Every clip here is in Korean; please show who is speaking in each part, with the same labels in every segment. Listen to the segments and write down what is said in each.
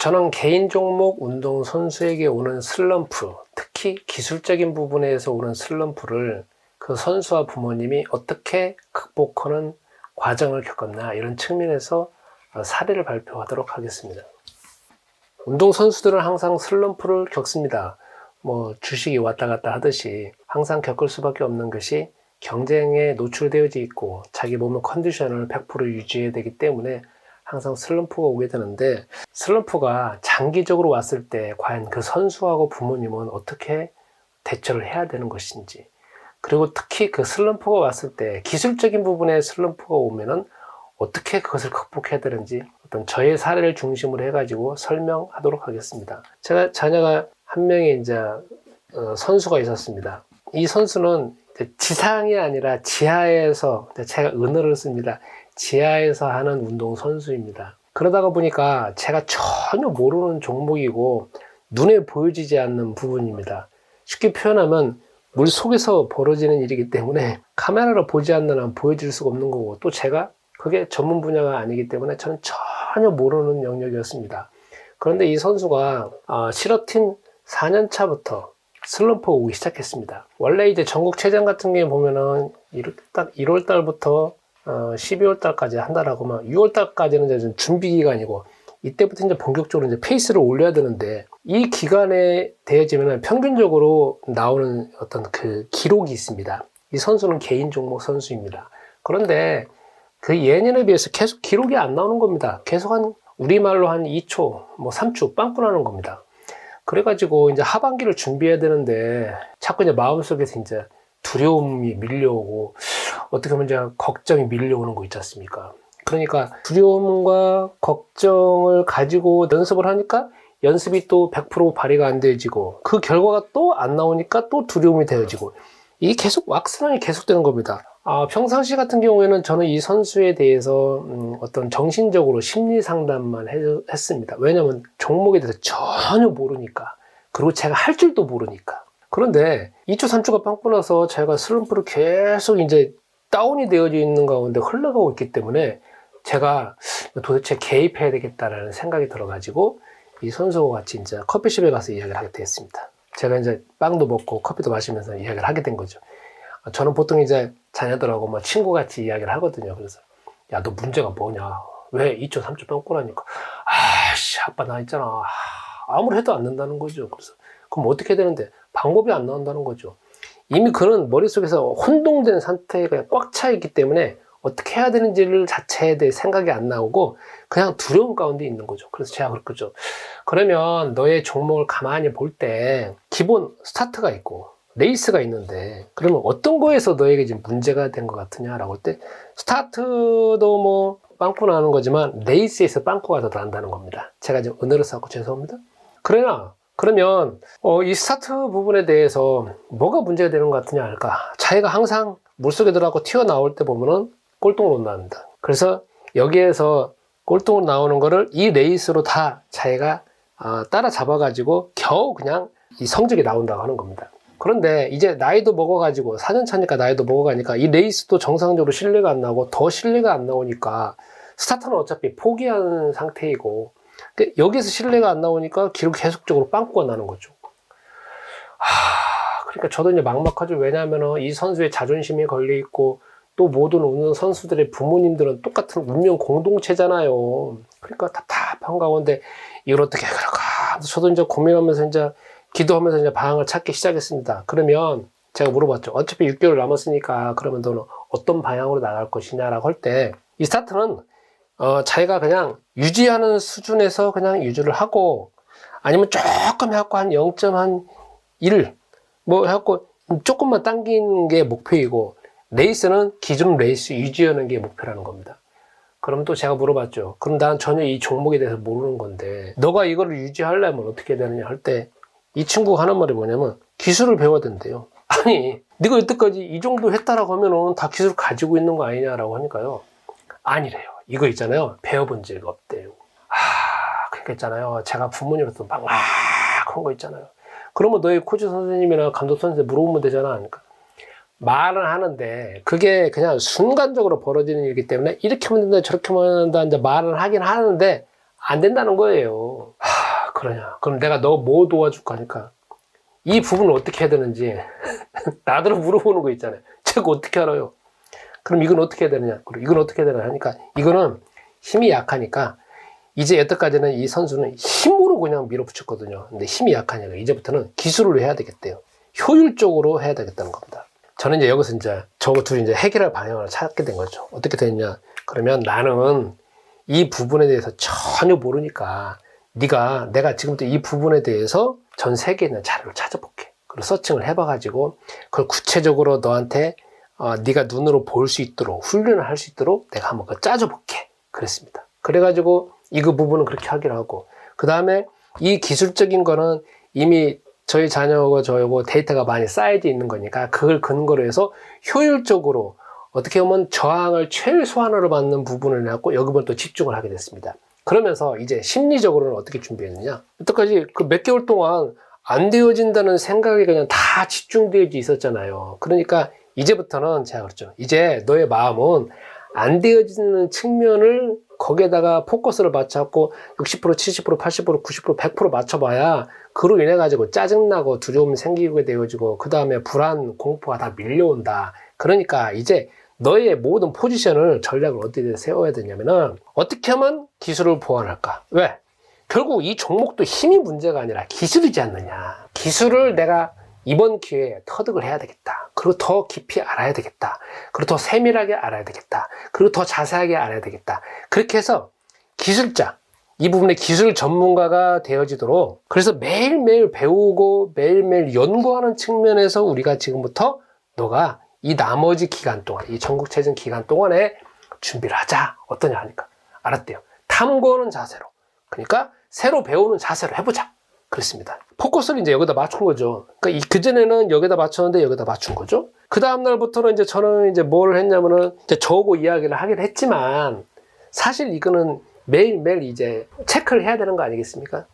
Speaker 1: 저는 개인 종목 운동선수에게 오는 슬럼프, 특히 기술적인 부분에서 오는 슬럼프를 그 선수와 부모님이 어떻게 극복하는 과정을 겪었나, 이런 측면에서 사례를 발표하도록 하겠습니다. 운동선수들은 항상 슬럼프를 겪습니다. 주식이 왔다 갔다 하듯이 항상 겪을 수밖에 없는 것이 경쟁에 노출되어져 있고 자기 몸의 컨디션을 100% 유지해야 되기 때문에 항상 슬럼프가 오게 되는데, 슬럼프가 장기적으로 왔을 때 과연 그 선수하고 부모님은 어떻게 대처를 해야 되는 것인지, 그리고 특히 그 슬럼프가 왔을 때 기술적인 부분에 슬럼프가 오면은 어떻게 그것을 극복해야 되는지, 어떤 저의 사례를 중심으로 해가지고 설명하도록 하겠습니다. 제가 자녀가 한 명의 선수가 있었습니다. 이 선수는 지상이 아니라 지하에서, 제가 은어를 씁니다. 지하에서 하는 운동 선수입니다. 그러다가 보니까 제가 전혀 모르는 종목이고 눈에 보여지지 않는 부분입니다. 쉽게 표현하면 물 속에서 벌어지는 일이기 때문에 카메라로 보지 않는 한 보여줄 수가 없는 거고, 또 제가 그게 전문 분야가 아니기 때문에 저는 전혀 모르는 영역이었습니다. 그런데 이 선수가 실업팀 4년 차부터 슬럼프가 오기 시작했습니다. 원래 전국체전 같은 게 보면은 1월 달부터 12월 달까지 한다라고 하면 6월 달까지는 이제 준비 기간이고, 이때부터 이제 본격적으로 페이스를 올려야 되는데, 이 기간에 되어지면 평균적으로 나오는 어떤 그 기록이 있습니다. 이 선수는 개인 종목 선수입니다. 그런데 그 예년에 비해서 계속 기록이 안 나오는 겁니다. 계속 우리말로 한 2초, 3초 빵꾸 나는 겁니다. 그래가지고 하반기를 준비해야 되는데 자꾸 마음속에서 두려움이 밀려오고, 어떻게 보면 걱정이 밀려오는 거 있지 않습니까? 그러니까 두려움과 걱정을 가지고 연습을 하니까 연습이 또 100% 발휘가 안 되어지고, 그 결과가 또 안 나오니까 또 두려움이 되어지고, 이게 계속 왁스랑이 계속되는 겁니다. 평상시 같은 경우에는 저는 이 선수에 대해서 어떤 정신적으로 심리 상담만 했습니다. 왜냐면 종목에 대해서 전혀 모르니까, 그리고 제가 할 줄도 모르니까. 그런데 2초 3초가 빵꾸 나서 제가 슬럼프로 계속 다운이 되어져 있는 가운데 흘러가고 있기 때문에 제가 도대체 개입해야 되겠다라는 생각이 들어가지고 이 선수와 같이 커피숍에 가서 이야기를 하게 되었습니다. 제가 빵도 먹고 커피도 마시면서 이야기를 하게 된 거죠. 저는 보통 자녀들하고 친구같이 이야기를 하거든요. 그래서 야, 너 문제가 뭐냐? 왜 2초 3초 빵꾸 나니까, 아빠 나 있잖아. 아무리 해도 안 된다는 거죠. 그래서 그럼 어떻게 해야 되는데 방법이 안 나온다는 거죠. 이미 그는 머릿속에서 혼동된 상태가 꽉 차 있기 때문에 어떻게 해야 되는지를 자체에 대해 생각이 안 나오고 그냥 두려움 가운데 있는 거죠. 그래서 제가 그랬죠. 그러면 너의 종목을 가만히 볼 때 기본 스타트가 있고 레이스가 있는데, 그러면 어떤 거에서 너에게 지금 문제가 된 것 같으냐라고 할 때, 스타트도 빵꾸 나는 거지만 레이스에서 빵꾸가 더 난다는 겁니다. 제가 지금 은어를 써갖고 죄송합니다. 그러면 이 스타트 부분에 대해서 뭐가 문제가 되는 것 같으냐 할까? 자기가 항상 물속에 들어가고 튀어나올 때 보면은 꼴통으로 나옵니다. 그래서 여기에서 꼴통으로 나오는 거를 이 레이스로 다 자기가 따라잡아가지고 겨우 그냥 이 성적이 나온다고 하는 겁니다. 그런데 이제 나이도 먹어가지고 4년 차니까 나이도 먹어가니까 이 레이스도 정상적으로 신뢰가 안 나고 더 신뢰가 안 나오니까 스타트는 어차피 포기한 상태이고, 여기서 신뢰가 안 나오니까 계속적으로 빵꾸가 나는 거죠. 그러니까 저도 막막하죠. 왜냐하면 이 선수의 자존심이 걸려있고, 또 모든 운동 선수들의 부모님들은 똑같은 운명 공동체잖아요. 그러니까 답답한 가운데 이걸 어떻게 그럴까? 저도 고민하면서 기도하면서 방향을 찾기 시작했습니다. 그러면 제가 물어봤죠. 어차피 6개월 남았으니까 그러면 너는 어떤 방향으로 나갈 것이냐라고 할 때, 이 스타트는 자기가 그냥 유지하는 수준에서 그냥 유지를 하고, 아니면 조금 해갖고 한 0.1 해갖고 조금만 당기는 게 목표이고, 레이스는 기존 레이스 유지하는 게 목표라는 겁니다. 그럼 또 제가 물어봤죠. 그럼 난 전혀 이 종목에 대해서 모르는 건데 너가 이거를 유지하려면 어떻게 해야 되느냐 할 때, 이 친구가 하는 말이 뭐냐면 기술을 배워야 된대요. 아니, 네가 여태까지 이 정도 했다라고 하면은 다 기술 가지고 있는 거 아니냐라고 하니까요. 아니래요. 이거 있잖아요. 배워본 적 없대요. 그러니까 있잖아요. 제가 부모님으로서 막 그런 거 있잖아요. 그러면 너희 코치 선생님이나 감독 선생님 물어보면 되잖아. 그러니까 말을 하는데 그게 그냥 순간적으로 벌어지는 일이기 때문에 이렇게 하면 된다 저렇게 하면 된다 이제 말을 하긴 하는데 안 된다는 거예요. 그러냐. 그럼 내가 너 뭐 도와줄까 하니까 이 부분을 어떻게 해야 되는지 나더러 물어보는 거 있잖아요. 제가 어떻게 알아요? 그럼 이건 어떻게 해야 되느냐? 그리고 이건 어떻게 해야 되느냐 하니까 이거는 힘이 약하니까 이제 여태까지는 이 선수는 힘으로 그냥 밀어붙였거든요. 근데 힘이 약하니까 이제부터는 기술을 해야 되겠대요. 효율적으로 해야 되겠다는 겁니다. 저는 이제 여기서 이제 저거 둘이 이제 해결할 방향을 찾게 된 거죠. 어떻게 됐냐? 그러면 나는 이 부분에 대해서 전혀 모르니까 내가 지금부터 이 부분에 대해서 전 세계에 있는 자료를 찾아볼게. 그리고 서칭을 해봐가지고 그걸 구체적으로 너한테 네가 눈으로 볼 수 있도록 훈련을 할 수 있도록 내가 한번 그걸 짜줘볼게. 그랬습니다. 그래가지고 이거 부분은 그렇게 하기로 하고 그 다음에 이 기술적인 거는 이미 저희 자녀하고 저하고 데이터가 많이 쌓여져 있는 거니까 그걸 근거로 해서 효율적으로 어떻게 보면 저항을 최소한으로 받는 부분을 내고 여기 부분 또 집중을 하게 됐습니다. 그러면서 이제 심리적으로는 어떻게 준비했느냐? 여태까지 그 몇 개월 동안 안 되어진다는 생각이 그냥 다 집중되어 있었잖아요. 그러니까 이제부터는 제가 그랬죠. 이제 너의 마음은 안 되어지는 측면을 거기에다가 포커스를 맞춰갖고 60%, 70%, 80%, 90%, 100% 맞춰봐야 그로 인해 가지고 짜증나고 두려움이 생기게 되어지고 그 다음에 불안, 공포가 다 밀려온다. 그러니까 이제 너의 모든 포지션을 전략을 어떻게 세워야 되냐면은 어떻게 하면 기술을 보완할까? 왜? 결국 이 종목도 힘이 문제가 아니라 기술이지 않느냐. 기술을 내가 이번 기회에 터득을 해야 되겠다. 그리고 더 깊이 알아야 되겠다. 그리고 더 세밀하게 알아야 되겠다. 그리고 더 자세하게 알아야 되겠다. 그렇게 해서 기술자, 이 부분에 기술 전문가가 되어지도록 그래서 매일매일 배우고 매일매일 연구하는 측면에서 우리가 지금부터 너가 이 나머지 기간 동안, 이 전국체전 기간 동안에 준비를 하자. 어떠냐 하니까 알았대요. 탐구하는 자세로. 그러니까 새로 배우는 자세로 해보자. 그랬습니다. 포커스를 이제 여기다 맞춘 거죠. 그러니까 그전에는 여기다 맞췄는데 여기다 맞춘 거죠. 그 다음날부터는 이제 저는 이제 뭘 했냐면은 이제 저하고 이야기를 하긴 했지만 사실 이거는 매일매일 이제 체크를 해야 되는 거 아니겠습니까?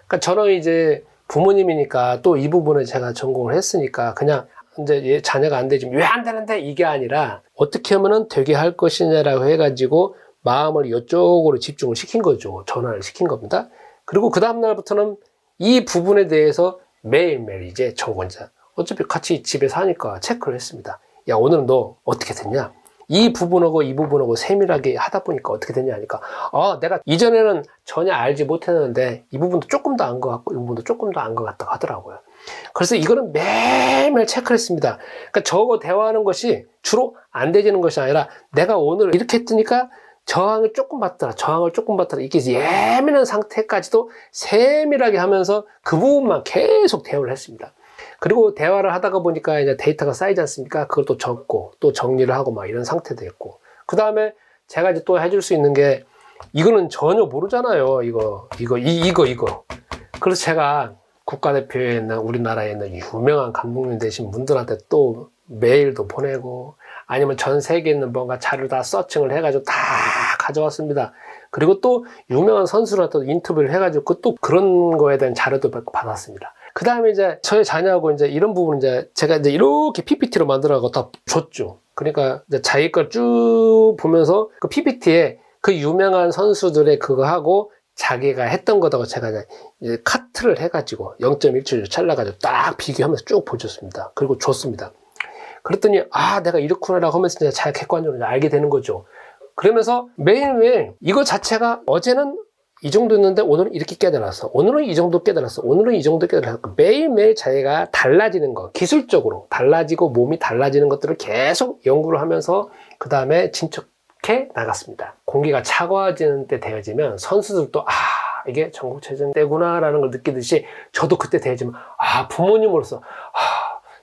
Speaker 1: 그러니까 저는 이제 부모님이니까 또 이 부분을 제가 전공을 했으니까 그냥 이제 자녀가 안 되지 왜 안 되는데 이게 아니라 어떻게 하면은 되게 할 것이냐라고 해가지고 마음을 이쪽으로 집중을 시킨 거죠. 전환을 시킨 겁니다. 그리고 그 다음날부터는 이 부분에 대해서 매일매일 이제 저 혼자 어차피 같이 집에 사니까 체크를 했습니다. 야, 오늘은 너 어떻게 됐냐? 이 부분하고 이 부분하고 세밀하게 하다 보니까 어떻게 됐냐 하니까 내가 이전에는 전혀 알지 못했는데 이 부분도 조금 더 안 것 같고 이 부분도 조금 더 안 것 같다고 하더라고요. 그래서 이거는 매일매일 체크를 했습니다. 그러니까 저하고 대화하는 것이 주로 안 되지는 것이 아니라 내가 오늘 이렇게 했으니까 저항을 조금 받더라, 저항을 조금 받더라. 이게 예민한 상태까지도 세밀하게 하면서 그 부분만 계속 대화를 했습니다. 그리고 대화를 하다가 보니까 이제 데이터가 쌓이지 않습니까? 그걸 또 적고 또 정리를 하고 막 이런 상태도 있고. 그 다음에 제가 이제 또 해줄 수 있는 게 이거는 전혀 모르잖아요. 이거. 그래서 제가 국가대표에 있는 우리나라에 있는 유명한 감독님 되신 분들한테 또 메일도 보내고 아니면 전 세계에 있는 뭔가 자료를 다 서칭을 해가지고 다 가져왔습니다. 그리고 또 유명한 선수들한테 인터뷰를 해가지고 또 그런 거에 대한 자료도 받았습니다. 그 다음에 이제 저희 자녀하고 이제 이런 부분 이제 제가 이제 이렇게 PPT로 만들어가고 다 줬죠. 그러니까 이제 자기 걸 쭉 보면서 그 PPT에 그 유명한 선수들의 그거 하고 자기가 했던 거다고 제가 이제 카트를 해가지고 0.1초 잘라가지고 딱 비교하면서 쭉 보여줬습니다. 그리고 줬습니다. 그랬더니 내가 이렇구나라고 하면서 이제 자기 객관적으로 알게 되는 거죠. 그러면서 매일매일 이거 자체가 어제는 이 정도였는데 오늘은 이렇게 깨달았어. 오늘은 이 정도 깨달았어. 오늘은 이 정도 깨달았어. 매일매일 자기가 달라지는 거, 기술적으로 달라지고 몸이 달라지는 것들을 계속 연구를 하면서 그 다음에 진척해 나갔습니다. 공기가 차가워지는 때 되어지면 선수들도 이게 전국체전 때구나라는 걸 느끼듯이 저도 그때 되어지면 부모님으로서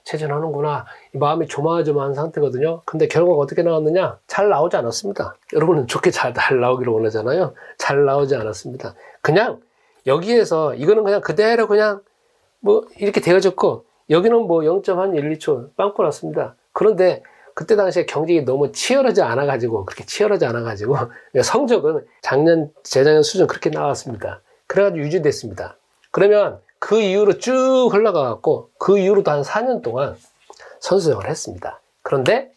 Speaker 1: 체전하는구나. 이 마음이 조마조마한 상태거든요. 근데 결과가 어떻게 나왔느냐? 잘 나오지 않았습니다. 여러분은 좋게 잘 나오기를 원하잖아요. 잘 나오지 않았습니다. 그냥 여기에서 이거는 그냥 그대로 그냥 뭐 이렇게 되어졌고 여기는 뭐 0.12초 빵꾸 났습니다. 그런데 그때 당시에 경쟁이 너무 치열하지 않아가지고 그렇게 치열하지 않아가지고 성적은 재작년 수준 그렇게 나왔습니다. 그래가지고 유지됐습니다. 그러면 그 이후로 쭉 흘러가갖고 그 이후로도 한 4년 동안 선수 생활을 했습니다. 그런데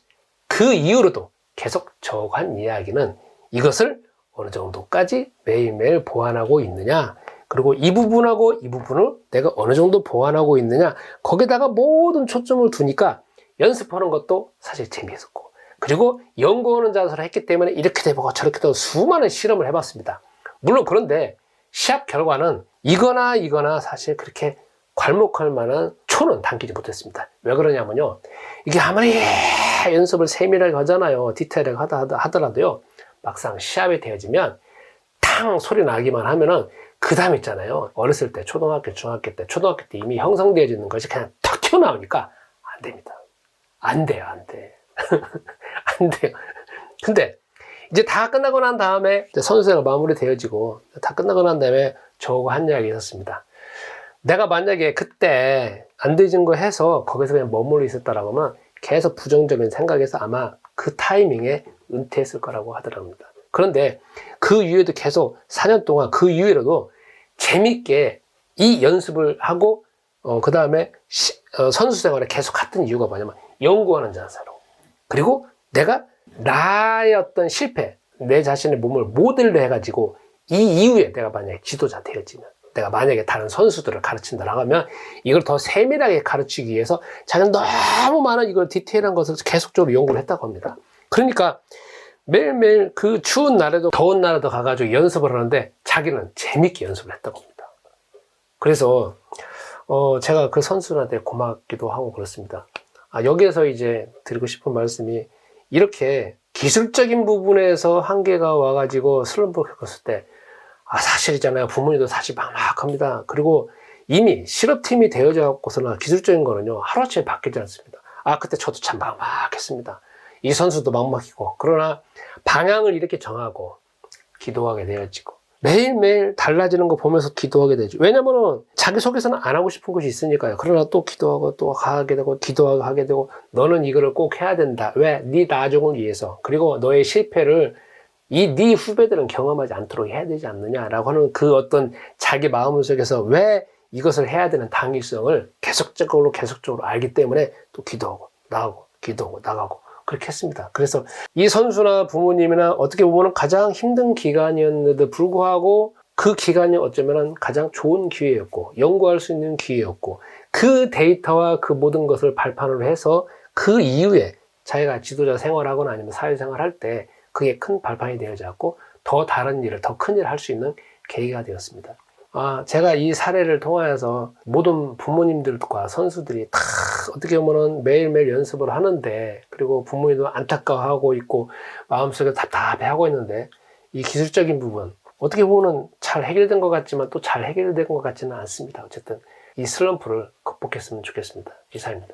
Speaker 1: 그 이후로도 계속 저하고 한 이야기는 이것을 어느 정도까지 매일매일 보완하고 있느냐. 그리고 이 부분하고 이 부분을 내가 어느 정도 보완하고 있느냐, 거기다가 모든 초점을 두니까 연습하는 것도 사실 재미있었고, 그리고 연구하는 자세로 했기 때문에 이렇게 돼보고 저렇게 돼보고 수많은 실험을 해봤습니다. 물론 그런데 시합 결과는 이거나 사실 그렇게 괄목할 만한 초는 당기지 못했습니다. 왜 그러냐면요, 이게 아무리 연습을 세밀하게 하잖아요, 디테일하게 하더라도요, 막상 시합이 되어지면 탕 소리 나기만 하면은 그 다음 있잖아요, 어렸을 때 초등학교 때 이미 형성되어지는 것이 그냥 탁 튀어나오니까 안 됩니다. 안 돼요. 안 돼요. 근데 이제 다 끝나고 난 다음에 선수회가 마무리되어지고 다 끝나고 난 다음에 저하고 한 이야기 있었습니다. 내가 만약에 그때 안 되진 거 해서 거기서 그냥 머물러 있었다라고 하면 계속 부정적인 생각에서 아마 그 타이밍에 은퇴했을 거라고 하더랍니다. 그런데 그 이후에도 계속 4년 동안 그 이후에도 재밌게 이 연습을 하고 그 다음에 선수 생활을 계속 했던 이유가 뭐냐면 연구하는 자세로, 그리고 내가 나의 어떤 실패, 내 자신의 몸을 모델로 해가지고 이 이후에 내가 만약에 지도자 되어지면, 내가 만약에 다른 선수들을 가르친다라고 하면 이걸 더 세밀하게 가르치기 위해서 자기는 너무 많은 이걸 디테일한 것을 계속적으로 연구를 했다고 합니다. 그러니까 매일매일 그 추운 날에도 더운 날에도 가가지고 연습을 하는데 자기는 재밌게 연습을 했다고 합니다. 그래서 제가 그 선수한테 고맙기도 하고 그렇습니다. 여기에서 이제 드리고 싶은 말씀이, 이렇게 기술적인 부분에서 한계가 와가지고 슬럼프를 겪었을 때, 사실이잖아요. 부모님도 사실 막막합니다. 그리고 이미 실업팀이 되어져 갖고서는 기술적인 거는요, 하루아침에 바뀌지 않습니다. 그때 저도 참 막막했습니다. 이 선수도 막막이고, 그러나 방향을 이렇게 정하고 기도하게 되어지고, 매일매일 달라지는 거 보면서 기도하게 되죠. 왜냐면은 자기속에서는 안 하고 싶은 것이 있으니까요. 그러나 또 기도하고 또 하게 되고 기도하고 하게 되고, 너는 이거를 꼭 해야 된다. 왜? 네 나중을 위해서. 그리고 너의 실패를 네 후배들은 경험하지 않도록 해야 되지 않느냐라고 하는 그 어떤 자기 마음 속에서 왜 이것을 해야 되는 당위성을 계속적으로 알기 때문에 또 기도하고 나가고 기도하고 나가고 그렇게 했습니다. 그래서 이 선수나 부모님이나 어떻게 보면 가장 힘든 기간이었는데도 불구하고 그 기간이 어쩌면 가장 좋은 기회였고 연구할 수 있는 기회였고, 그 데이터와 그 모든 것을 발판으로 해서 그 이후에 자기가 지도자 생활하거나 아니면 사회생활 할 때 그게 큰 발판이 되어졌고 더 다른 일을, 더 큰 일을 할 수 있는 계기가 되었습니다. 제가 이 사례를 통하여서 모든 부모님들과 선수들이 다 어떻게 보면 매일매일 연습을 하는데, 그리고 부모님도 안타까워하고 있고 마음속에 답답해하고 있는데, 이 기술적인 부분 어떻게 보면 잘 해결된 것 같지만 또 잘 해결된 것 같지는 않습니다. 어쨌든 이 슬럼프를 극복했으면 좋겠습니다. 이상입니다.